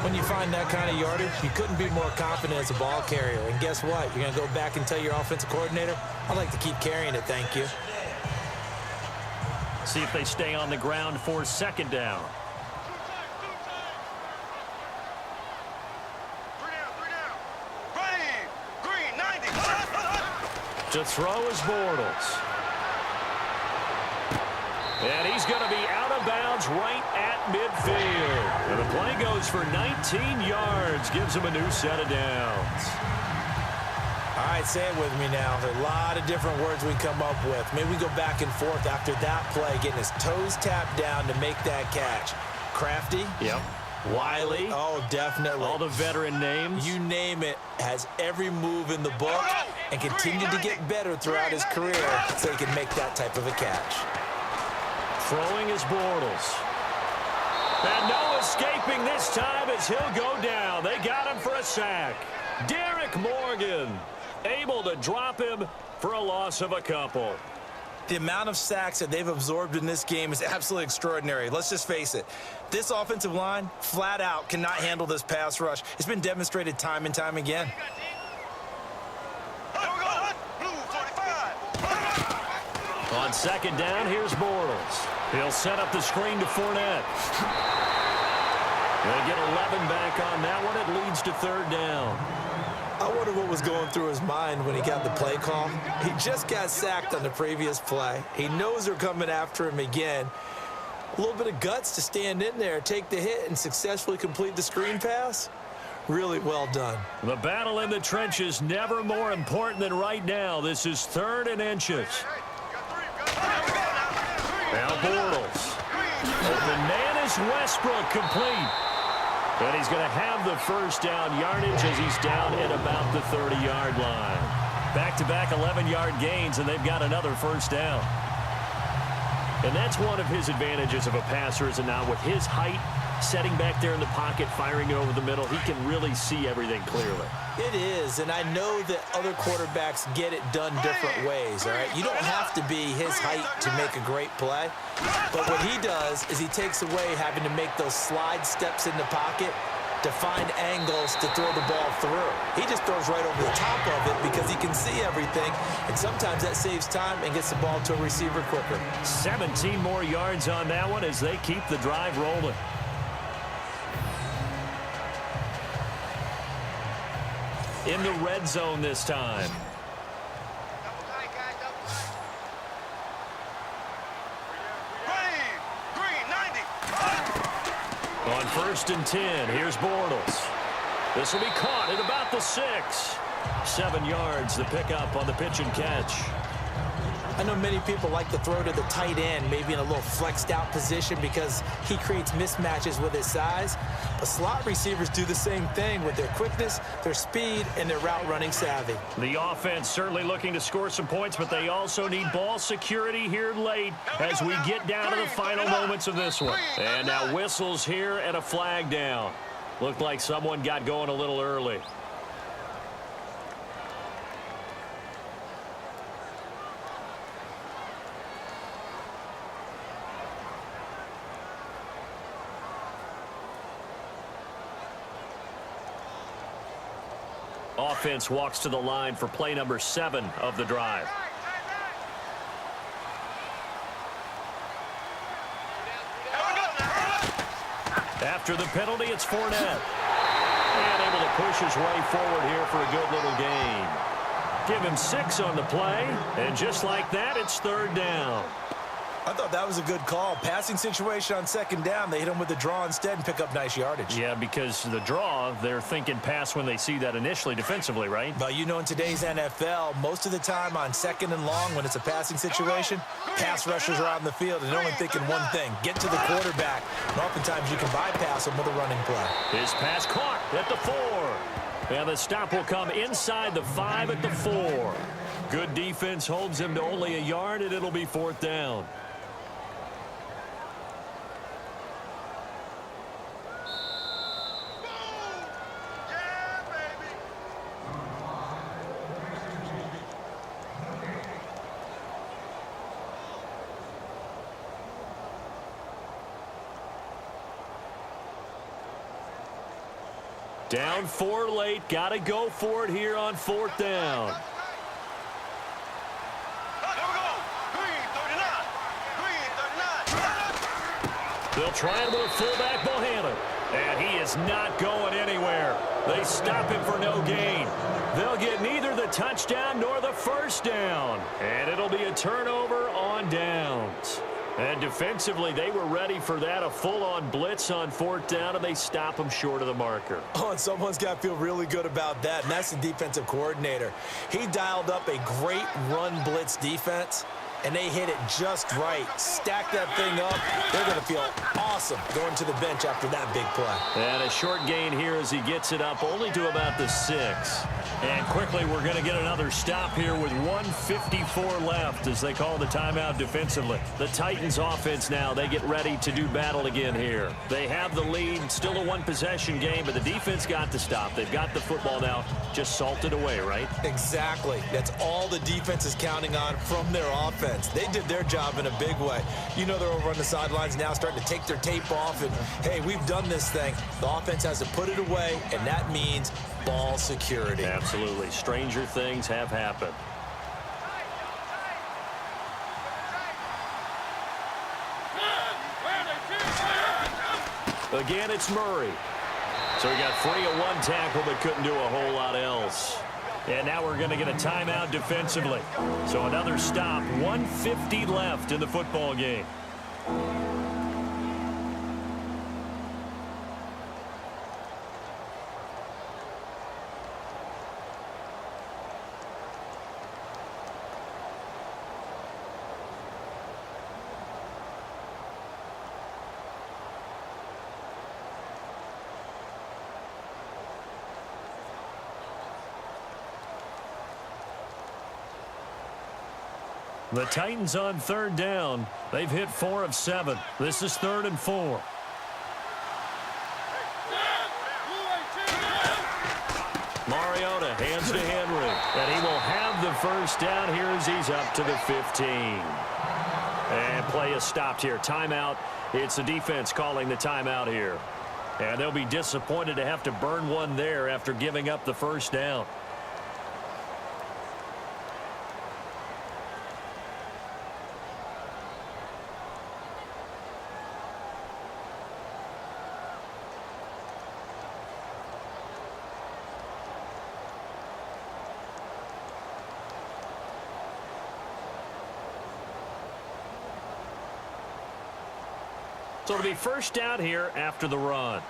Speaker 2: When you find that kind of yardage, you couldn't be more confident as a ball carrier. And guess what? You're going to go back and tell your offensive coordinator, I'd like to keep carrying it, thank you.
Speaker 1: See if they stay on the ground for 2nd down.
Speaker 3: Green, 90.
Speaker 1: To throw is Bortles. And he's going to be out of bounds right at midfield. And the play goes for 19 yards. Gives him a new set of downs.
Speaker 2: All right, say it with me now. There are a lot of different words we come up with. Maybe we go back and forth after that play, getting his toes tapped down to make that catch. Crafty?
Speaker 1: Yep. Wiley?
Speaker 2: Oh, definitely.
Speaker 1: All the veteran names?
Speaker 2: You name it, has every move in the book and continued to get better throughout his career so he can make that type of a catch.
Speaker 1: Throwing is Bortles. And no escaping this time as he'll go down. They got him for a sack. Derek Morgan able to drop him for a loss of a couple.
Speaker 2: The amount of sacks that they've absorbed in this game is absolutely extraordinary. Let's just face it. This offensive line, flat out, cannot handle this pass rush. It's been demonstrated time and time again.
Speaker 1: On 2nd down, here's Bortles. He'll set up the screen to Fournette. They'll get 11 back on that one. It leads to 3rd down.
Speaker 2: I wonder what was going through his mind when he got the play call. He just got sacked on the previous play. He knows they're coming after him again. A little bit of guts to stand in there, take the hit, and successfully complete the screen pass. Really well done.
Speaker 1: The battle in the trenches never more important than right now. This is 3rd and inches. Now Bortles. Open man is Westbrook, complete. And he's going to have the first down yardage as he's down at about the 30-yard line. Back-to-back 11-yard gains, and they've got another first down. And that's one of his advantages of a passer, is now with his height, setting back there in the pocket, firing it over the middle, he can really see everything clearly.
Speaker 2: It is, and I know that other quarterbacks get it done different ways, all right? You don't have to be his height to make a great play, but what he does is he takes away having to make those slide steps in the pocket to find angles to throw the ball through. He just throws right over the top of it because he can see everything, and sometimes that saves time and gets the ball to a receiver quicker.
Speaker 1: 17 more yards on that one as they keep the drive rolling. In the red zone this time.
Speaker 3: Green, 90.
Speaker 1: On 1st and 10, here's Bortles. This will be caught at about the 6. 7 yards, the pickup on the pitch and catch.
Speaker 2: I know many people like to throw to the tight end, maybe in a little flexed out position because he creates mismatches with his size. But slot receivers do the same thing with their quickness, their speed, and their route running savvy.
Speaker 1: The offense certainly looking to score some points, but they also need ball security here late as we get down to the final moments of this one. And now whistles here and a flag down. Looked like someone got going a little early. Offense walks to the line for play number 7 of the drive. After the penalty, it's Fournette. And able to push his way forward here for a good little gain. Give him 6 on the play, and just like that, it's 3rd down.
Speaker 2: I thought that was a good call. Passing situation on second down. They hit him with the draw instead and pick up nice yardage.
Speaker 1: Yeah, because the draw, they're thinking pass when they see that initially defensively, right?
Speaker 2: But you know, in today's NFL, most of the time on second and long when it's a passing situation, pass rushers are on the field and they're only thinking one thing, get to the quarterback. And oftentimes you can bypass them with a running play.
Speaker 1: His pass caught at the 4. And the stop will come inside the 5 at the 4. Good defense holds him to only a yard, and it'll be 4th down. Down 4 late. Got to go for it here on 4th down.
Speaker 3: Here we go. Green 39. Green 39.
Speaker 1: They'll try him with a fullback, Bohannon. And he is not going anywhere. They stop him for no gain. They'll get neither the touchdown nor the first down. And it'll be a turnover on downs. And defensively, they were ready for that, a full-on blitz on 4th down, and they stop them short of the marker.
Speaker 2: Oh, and someone's got to feel really good about that, and that's the defensive coordinator. He dialed up a great run blitz defense, and they hit it just right. Stack that thing up. They're going to feel awesome going to the bench after that big play.
Speaker 1: And a short gain here as he gets it up only to about the 6. And quickly, we're going to get another stop here with 1:54 left as they call the timeout defensively. The Titans offense now, they get ready to do battle again here. They have the lead, still a one-possession game, but the defense got the stop. They've got the football now, just salted away, right?
Speaker 2: Exactly. That's all the defense is counting on from their offense. They did their job in a big way. You know they're over on the sidelines now starting to take their tape off, and, hey, we've done this thing. The offense has to put it away, and that means ball security.
Speaker 1: Absolutely. Stranger things have happened. Again, it's Murray. So he got free of one tackle but couldn't do a whole lot else. And now we're going to get a timeout defensively. So another stop. 1:50 left in the football game. The Titans on 3rd down. They've hit 4 of 7. This is 3rd and 4. Mariota hands to Henry. And he will have the first down here as he's up to the 15. And play is stopped here. Timeout. It's the defense calling the timeout here. And they'll be disappointed to have to burn one there after giving up the first down. So it'll be first down here after the run.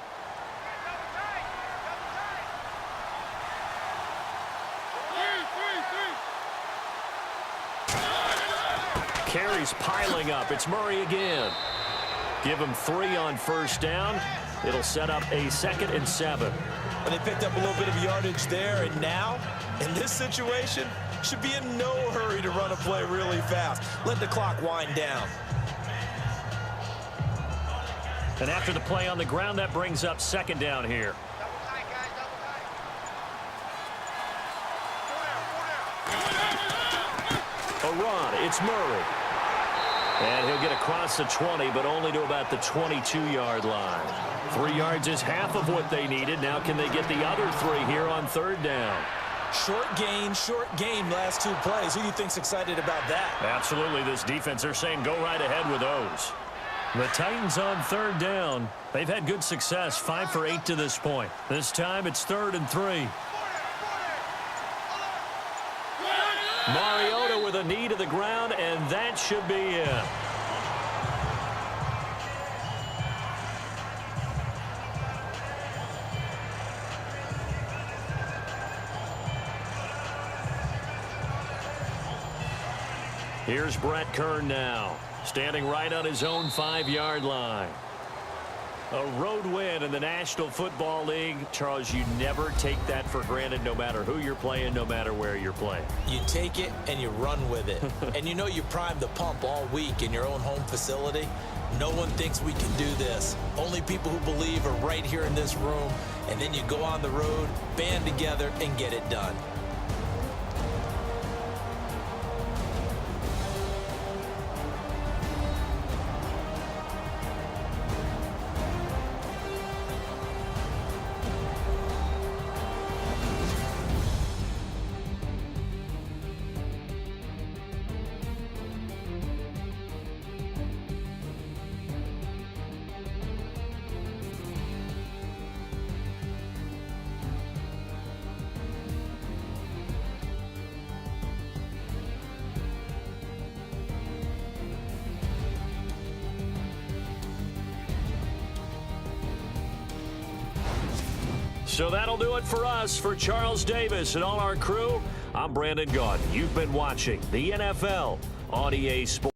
Speaker 1: Carries piling up. It's Murray again. Give him 3 on first down. It'll set up a 2nd and 7.
Speaker 2: And they picked up a little bit of yardage there, and now, in this situation, should be in no hurry to run a play really fast. Let the clock wind down.
Speaker 1: And after the play on the ground, that brings up 2nd down here.
Speaker 3: Double tight, guys. Double tight.
Speaker 1: A run. It's Murray. And he'll get across the 20, but only to about the 22-yard line. 3 yards is half of what they needed. Now can they get the other 3 here on 3rd down?
Speaker 2: Short gain last 2 plays. Who do you think's excited about that?
Speaker 1: Absolutely. This defense, they're saying go right ahead with those. The Titans on 3rd down. They've had good success, 5 for 8 to this point. This time it's 3rd and 3. Mariota with a knee to the ground, and that should be it. Here's Brett Kern now, standing right on his own 5-yard line. A road win in the National Football League. Charles, you never take that for granted no matter who you're playing, no matter where you're playing.
Speaker 2: You take it and you run with it. And you know you primed the pump all week in your own home facility. No one thinks we can do this. Only people who believe are right here in this room. And then you go on the road, band together, and get it done.
Speaker 1: So that'll do it for us. For Charles Davis and all our crew, I'm Brandon Gaudin. You've been watching the NFL on EA Sports.